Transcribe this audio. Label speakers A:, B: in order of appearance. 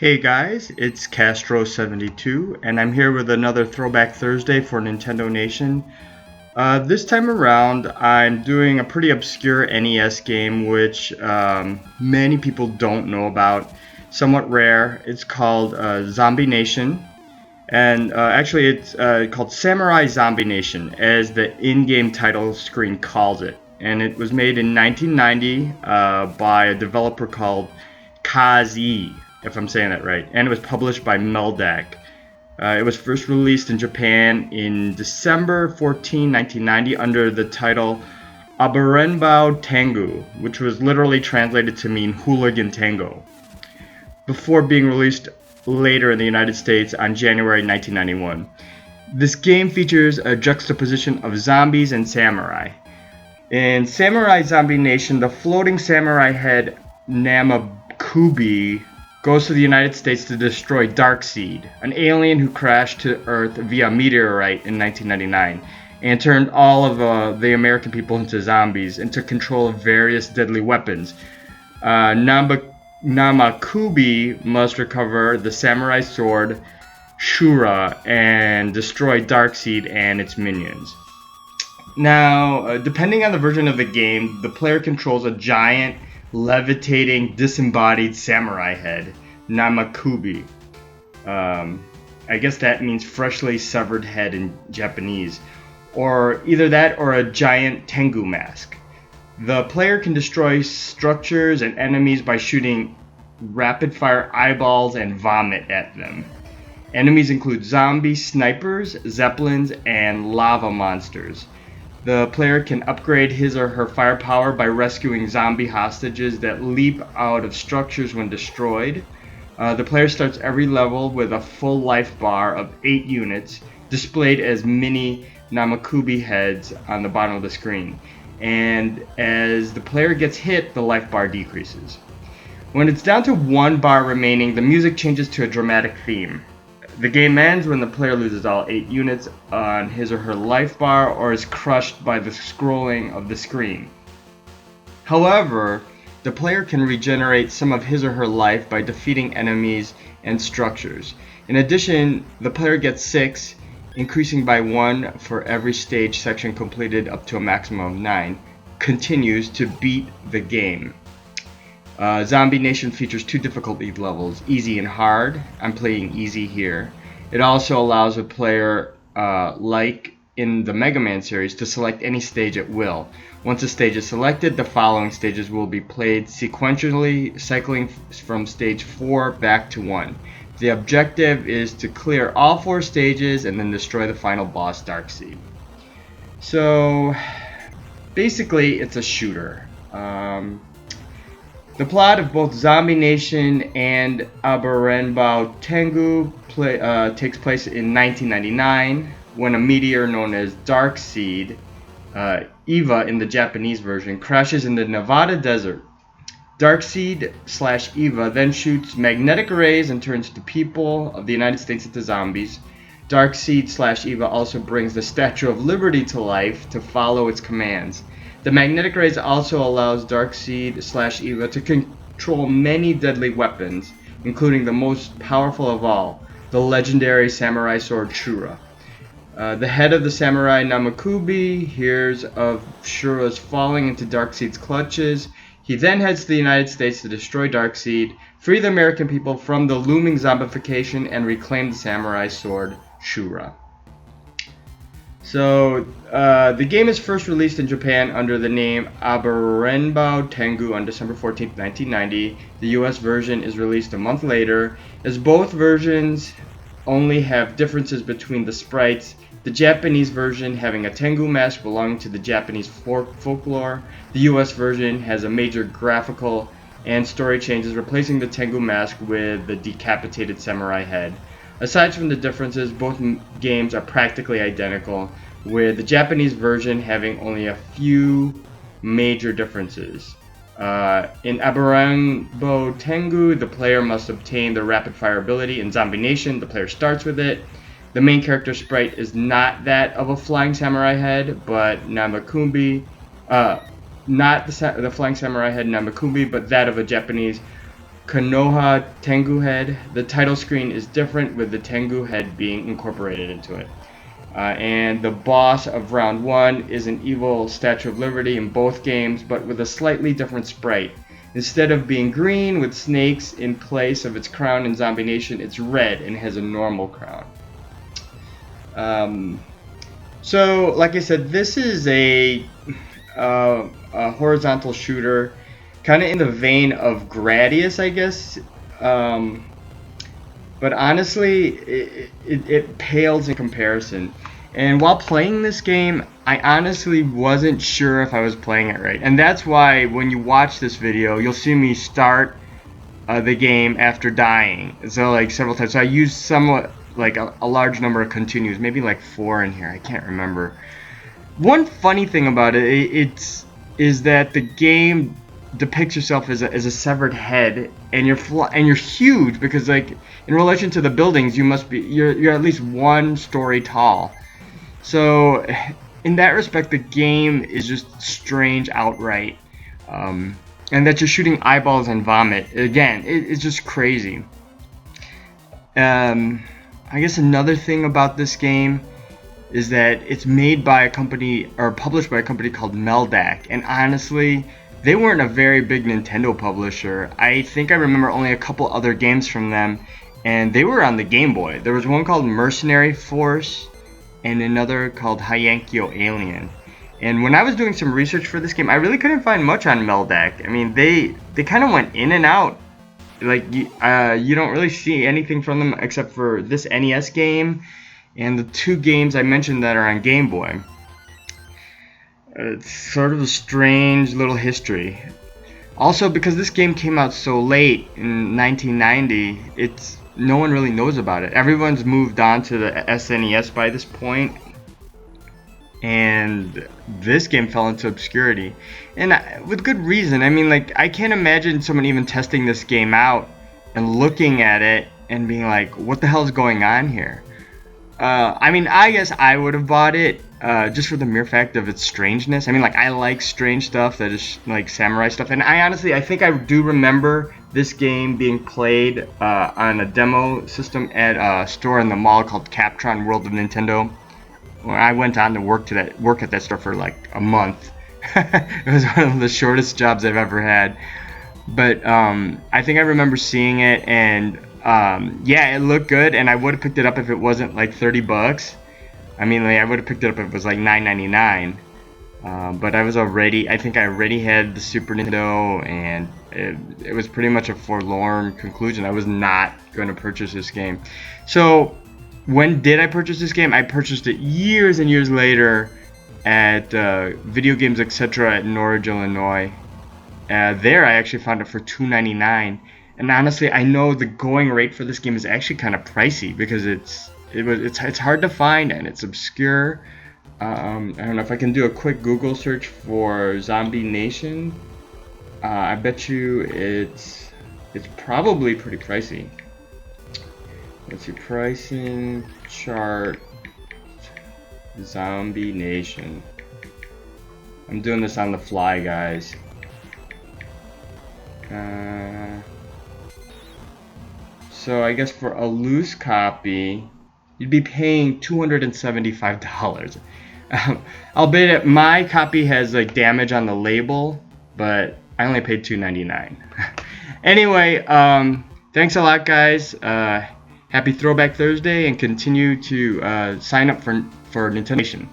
A: Hey guys, it's Castro72, and I'm here with another Throwback Thursday for Nintendo Nation. This time around, I'm doing a pretty obscure NES game which many people don't know about, somewhat rare. It's called Zombie Nation, and actually it's called Samurai Zombie Nation, as the in-game title screen calls it. And it was made in 1990 by a developer called Kazi, if I'm saying that right, and it was published by Meldak. It was first released in Japan in December 14, 1990 under the title Abarenbao Tengu, which was literally translated to mean Hooligan Tango, before being released later in the United States on January 1991. This game features a juxtaposition of zombies and samurai. In Samurai Zombie Nation, the floating samurai head Namakubi goes to the United States to destroy Darkseid, an alien who crashed to Earth via meteorite in 1999 and turned all of the American people into zombies and took control of various deadly weapons. Namakubi must recover the samurai sword Shura and destroy Darkseid and its minions. Now, depending on the version of the game, the player controls a giant, levitating, disembodied samurai head, Namakubi. I guess that means freshly severed head in Japanese. Or either that or a giant Tengu mask. The player can destroy structures and enemies by shooting rapid-fire eyeballs and vomit at them. Enemies include zombies, snipers, zeppelins, and lava monsters. The player can upgrade his or her firepower by rescuing zombie hostages that leap out of structures when destroyed. The player starts every level with a full life bar of 8 units, displayed as mini Namakubi heads on the bottom of the screen. And as the player gets hit, the life bar decreases. When it's down to 1 bar remaining, the music changes to a dramatic theme. The game ends when the player loses all 8 units on his or her life bar or is crushed by the scrolling of the screen. However, the player can regenerate some of his or her life by defeating enemies and structures. In addition, the player gets 6, increasing by 1 for every stage section completed up to a maximum of 9, continues to beat the game. Zombie Nation features 2 difficulty levels, easy and hard. I'm playing easy here. It also allows a player, like in the Mega Man series, to select any stage at will. Once a stage is selected, the following stages will be played sequentially, cycling from stage 4 back to 1. The objective is to clear all 4 stages and then destroy the final boss, Darkseid. So, basically, it's a shooter. The plot of both Zombie Nation and Abarenbao Tengu takes place in 1999 when a meteor known as Darkseid, Eva in the Japanese version, crashes in the Nevada desert. Darkseid/Eva then shoots magnetic rays and turns the people of the United States into zombies. Darkseid/Eva also brings the Statue of Liberty to life to follow its commands. The magnetic rays also allows Darkseid/Eva to control many deadly weapons, including the most powerful of all, the legendary samurai sword Shura. The head of the samurai Namakubi hears of Shura's falling into Darkseid's clutches. He then heads to the United States to destroy Darkseid, free the American people from the looming zombification, and reclaim the samurai sword Shura. So, the game is first released in Japan under the name Abarenbao Tengu on December 14, 1990. The US version is released a month later, as both versions only have differences between the sprites, the Japanese version having a Tengu mask belonging to the Japanese folklore. The US version has a major graphical and story changes, replacing the Tengu mask with the decapitated samurai head. Aside from the differences, both games are practically identical, with the Japanese version having only a few major differences. In Abarenbao Tengu, the player must obtain the rapid fire ability. In Zombie Nation, the player starts with it. The main character sprite is not that of a flying samurai head, but not the flying samurai head Namakubi, but that of a Japanese Konoha Tengu head. The title screen is different with the Tengu head being incorporated into it. And the boss of round 1 is an evil Statue of Liberty in both games, but with a slightly different sprite. Instead of being green with snakes in place of its crown in Zombie Nation, it's red and has a normal crown. So, like I said, this is a horizontal shooter, kind of in the vein of Gradius, I guess. But honestly, it pales in comparison. And while playing this game, I honestly wasn't sure if I was playing it right. And that's why when you watch this video, you'll see me start the game after dying. So like several times. So I used somewhat like a large number of continues, maybe like 4 in here. I can't remember. One funny thing about it, is that the game depicts yourself as a severed head, and you're huge, because like in relation to the buildings, you're at least 1 story tall. So in that respect, the game is just strange outright, and that you're shooting eyeballs and vomit. Again, it's just crazy. I guess another thing about this game is that it's made by a company, or published by a company called Meldak, and honestly, they weren't a very big Nintendo publisher. I think I remember only a couple other games from them, and they were on the Game Boy. There was one called Mercenary Force, and another called Hyankyo Alien. And when I was doing some research for this game, I really couldn't find much on Meldak. I mean, they kind of went in and out. Like, you don't really see anything from them except for this NES game and the 2 games I mentioned that are on Game Boy. It's sort of a strange little history. Also, because this game came out so late in 1990, no one really knows about it. Everyone's moved on to the SNES by this point, and this game fell into obscurity, and with good reason. I mean, like, I can't imagine someone even testing this game out and looking at it and being like, what the hell is going on here? I mean, I guess I would have bought it just for the mere fact of its strangeness. I mean, like, I like strange stuff that is like samurai stuff, and I think I do remember this game being played on a demo system at a store in the mall called Captron World of Nintendo, where I went on to work at that store for like a month. It was one of the shortest jobs I've ever had. But I think I remember seeing it, and yeah, it looked good, and I would have picked it up if it wasn't like $30. I mean, like, I would have picked it up if it was like $9.99. But I think I already had the Super Nintendo, and it was pretty much a forlorn conclusion. I was not going to purchase this game. So when did I purchase this game? I purchased it years and years later at Video Games Etc. at Norridge, Illinois. There I actually found it for $2.99. And honestly, I know the going rate for this game is actually kind of pricey, because it's hard to find and it's obscure. I don't know if I can do a quick Google search for Zombie Nation. I bet you it's probably pretty pricey. Let's see, pricing chart Zombie Nation. I'm doing this on the fly, guys. So I guess for a loose copy, you'd be paying $275. I'll bet my copy has like damage on the label, but I only paid $2.99. Anyway, thanks a lot, guys. Happy Throwback Thursday, and continue to sign up for Nintendo Nation.